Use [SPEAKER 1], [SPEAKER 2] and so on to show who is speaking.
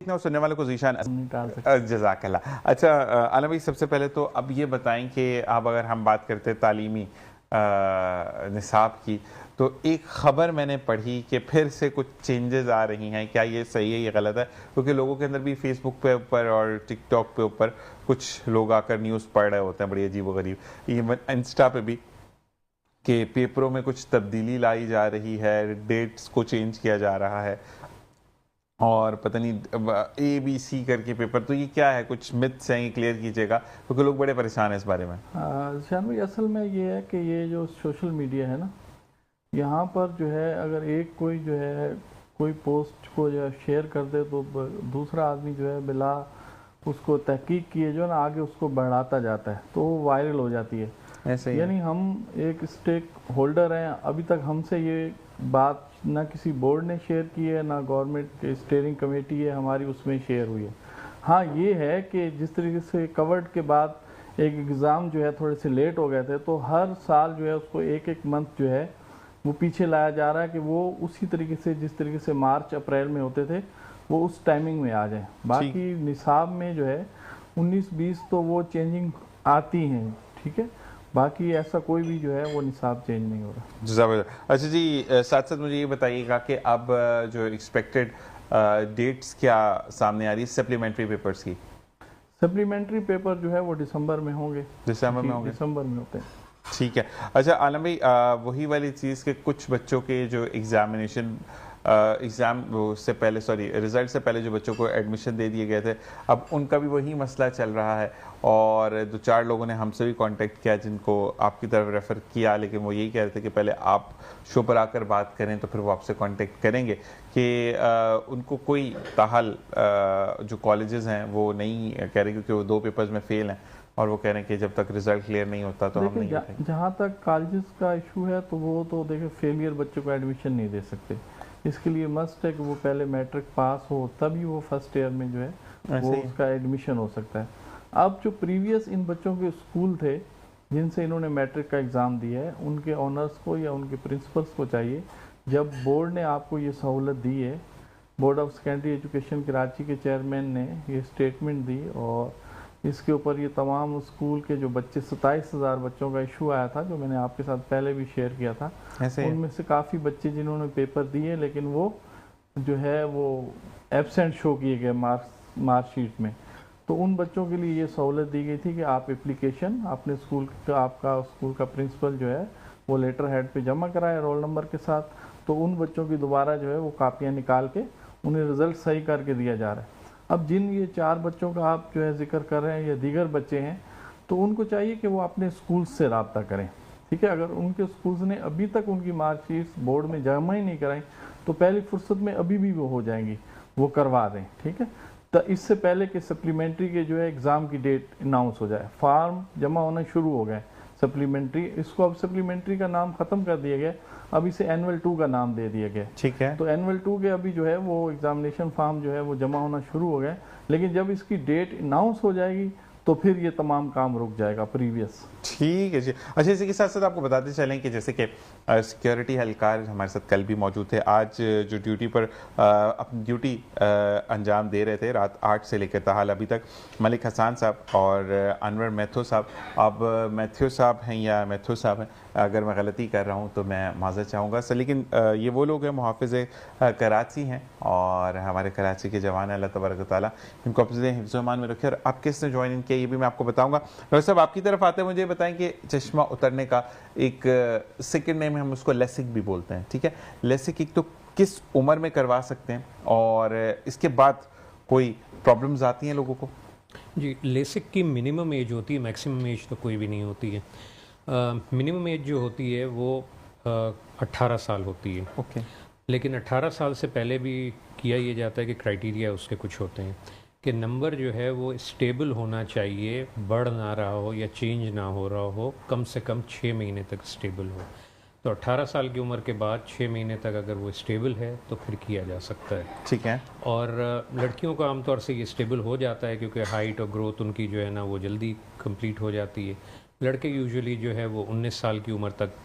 [SPEAKER 1] देखने और सुनने वालों को जीशान जज़ाकल्लाह। अच्छा आलम भाई, सबसे पहले तो अब ये बताएं कि अब अगर हम बात करते हैं तालीमी निसाब की, तो एक ख़बर मैंने पढ़ी कि फिर से कुछ चेंजेस आ रही हैं। क्या ये सही है, ये गलत है? क्योंकि लोगों के अंदर भी फेसबुक पे ऊपर और टिकटॉक पे ऊपर कुछ लोग आकर न्यूज़ पढ़ रहे होते हैं बड़ी अजीब व गरीब, इवन इंस्टा पे भी, कि पेपरों में कुछ तब्दीली लाई जा रही है, डेट्स को चेंज किया जा रहा है और पता नहीं ABC करके पेपर। तो ये क्या है, कुछ मिथ्स हैं, ये क्लियर कीजिएगा क्योंकि लोग बड़े परेशान हैं इस बारे में।
[SPEAKER 2] शान भाई, असल में ये है कि ये जो सोशल मीडिया है ना, यहाँ पर जो है अगर एक कोई जो है कोई पोस्ट को जो है शेयर कर दे तो दूसरा आदमी जो है बिला उसको तहकीक किए जो है ना आगे उसको बढ़ाता जाता है, तो वो वायरल हो जाती है।
[SPEAKER 1] ऐसे
[SPEAKER 2] यानी हम एक स्टेक होल्डर हैं, अभी तक हमसे ये बात ना किसी बोर्ड ने शेयर की है, ना गवर्नमेंट के स्टीयरिंग कमेटी है हमारी उसमें शेयर हुई है। हाँ ये है कि जिस तरीके से कवर्ड के बाद एक एग्ज़ाम जो है थोड़े से लेट हो गए थे, तो हर साल जो है उसको एक एक मंथ जो है वो पीछे लाया जा रहा है कि वो उसी तरीके से जिस तरीके से मार्च अप्रैल में होते थे वो उस टाइमिंग में आ जाए। बाकी निसाब में जो है 19-20 तो वो चेंजिंग आती हैं, ठीक है, बाकी ऐसा कोई भी जो है वो निसाब चेंज नहीं हो रहा।
[SPEAKER 1] अच्छा जी, साथ साथ मुझे ये बताइएगा कि अब जो एक्सपेक्टेड डेट्स क्या सामने आ रही है सप्लीमेंट्री पेपर्स की?
[SPEAKER 2] सप्लीमेंट्री पेपर जो है वो दिसंबर में होंगे।
[SPEAKER 1] दिसंबर में होंगे?
[SPEAKER 2] दिसंबर में होते हैं।
[SPEAKER 1] ठीक है। अच्छा आलम भाई, वही वाली चीज़ के कुछ बच्चों के जो एग्ज़ाम से पहले, सॉरी, रिज़ल्ट से पहले जो बच्चों को एडमिशन दे दिए गए थे, अब उनका भी वही मसला चल रहा है और 2-4 लोगों ने हमसे भी कांटेक्ट किया जिनको आपकी तरफ रेफ़र किया, लेकिन वो यही कह रहे थे कि पहले आप शो पर आकर बात करें तो फिर वो आपसे कांटेक्ट करेंगे कि उनको कोई ताहाल जो कॉलेजेस हैं वो नहीं कह रहे क्योंकि वो 2 पेपर्स में फ़ेल हैं और वो कह रहे हैं कि जब तक रिजल्ट क्लियर नहीं होता तो हम नहीं।
[SPEAKER 2] जहाँ तक कॉलेजेस का इशू है तो वो तो देखिए फेलियर बच्चों को एडमिशन नहीं दे सकते, इसके लिए मस्ट है कि वो पहले मैट्रिक पास हो तभी वो फर्स्ट ईयर में जो है वो उसका एडमिशन हो सकता है। अब जो प्रीवियस इन बच्चों के स्कूल थे जिनसे इन्होंने मैट्रिक का एग्ज़ाम दिया है, उनके ऑनर्स को या उनके प्रिंसिपल्स को चाहिए, जब बोर्ड ने आपको ये सहूलत दी है, board of secondary education Karachi के चेयरमैन ने ये स्टेटमेंट दी और इसके ऊपर ये तमाम स्कूल के जो बच्चे 27,000 बच्चों का इशू आया था जो मैंने आपके साथ पहले भी शेयर किया था, उनमें से काफ़ी बच्चे जिन्होंने पेपर दिए लेकिन वो जो है वो एब्सेंट शो किए गए मार्कशीट में, तो उन बच्चों के लिए ये सहूलत दी गई थी कि आप एप्लीकेशन अपने स्कूल का, आपका स्कूल का प्रिंसिपल जो है वो लेटर हेड पे जमा कराए रोल नंबर के साथ, तो उन बच्चों की दोबारा जो है वो कापियाँ निकाल के उन्हें रिज़ल्ट सही करके दिया जा रहा है। अब जिन ये 4 बच्चों का आप जो है जिक्र कर रहे हैं या दीगर बच्चे हैं, तो उनको चाहिए कि वो अपने स्कूल से रब्ता करें, ठीक है। अगर उनके स्कूल्स ने अभी तक उनकी मार्कशीट बोर्ड में जमा ही नहीं कराई तो पहली फुर्सत में अभी भी वो हो जाएंगी, वो करवा दें, ठीक है। तो इससे पहले कि सप्लीमेंट्री के जो है एग्ज़ाम की डेट अनाउंस हो जाए, फार्म जमा होना शुरू हो गए सप्लीमेंट्री, इसको अब सप्लीमेंट्री का नाम ख़त्म कर दिया गया, अब इसे एनुअल 2 का नाम दे दिया गया,
[SPEAKER 1] ठीक है।
[SPEAKER 2] तो एनुअल 2 के अभी जो है वो एग्जामिनेशन फॉर्म जो है वो जमा होना शुरू हो गए, लेकिन जब इसकी डेट अनाउंस हो जाएगी तो फिर ये तमाम काम रुक जाएगा प्रीवियस।
[SPEAKER 1] ठीक है जी। अच्छा, इसी के साथ साथ आपको बताते चलें कि जैसे कि सिक्योरिटी एहलकार हमारे साथ कल भी मौजूद थे, आज जो ड्यूटी पर अपनी ड्यूटी अंजाम दे रहे थे रात 8 से लेकर ताहाल अभी तक, मलिक हसन साहब और अनवर मैथ्यू साहब। अब मैथ्यू साहब हैं या मैथ्यू साहब हैं, अगर मैं गलती कर रहा हूँ तो मैं माज़रत चाहूँगा सर, लेकिन ये वो लोग हैं मुहाफ़िज़ कराची हैं और हमारे कराची के जवान अल्लाह तबारक तआला इनको अपने हिफ्ज़-ओ-अमान में रखे। और आप किसने ज्वाइन किया ये भी मैं आपको बताऊँगा। डॉक्टर साहब, आपकी तरफ आते हैं मुझे बताएं कि चश्मा उतरने का एक सेकेंड नेम है, हम उसको लेसिक भी बोलते हैं, ठीक है। लेसिक एक तो किस उम्र में करवा सकते हैं और इसके बाद कोई प्रॉब्लम्स आती हैं लोगों को?
[SPEAKER 3] जी, लेसिक की मिनिमम एज होती है, मैक्सिमम एज तो कोई भी नहीं होती है। मिनिमम एज जो होती है वो 18 साल होती है।
[SPEAKER 1] ओके।
[SPEAKER 3] लेकिन 18 साल से पहले भी किया ये जाता है कि क्राइटेरिया उसके कुछ होते हैं कि नंबर जो है वो स्टेबल होना चाहिए, बढ़ ना रहा हो या चेंज ना हो रहा हो, कम से कम 6 महीने तक स्टेबल हो। तो 18 साल की उम्र के बाद 6 महीने तक अगर वो स्टेबल है तो फिर किया जा सकता है,
[SPEAKER 1] ठीक है।
[SPEAKER 3] और लड़कियों का आमतौर से ये स्टेबल हो जाता है क्योंकि हाइट और ग्रोथ उनकी जो है ना वो जल्दी कंप्लीट हो जाती है। लड़के यूजुअली जो है वो 19 साल की उम्र तक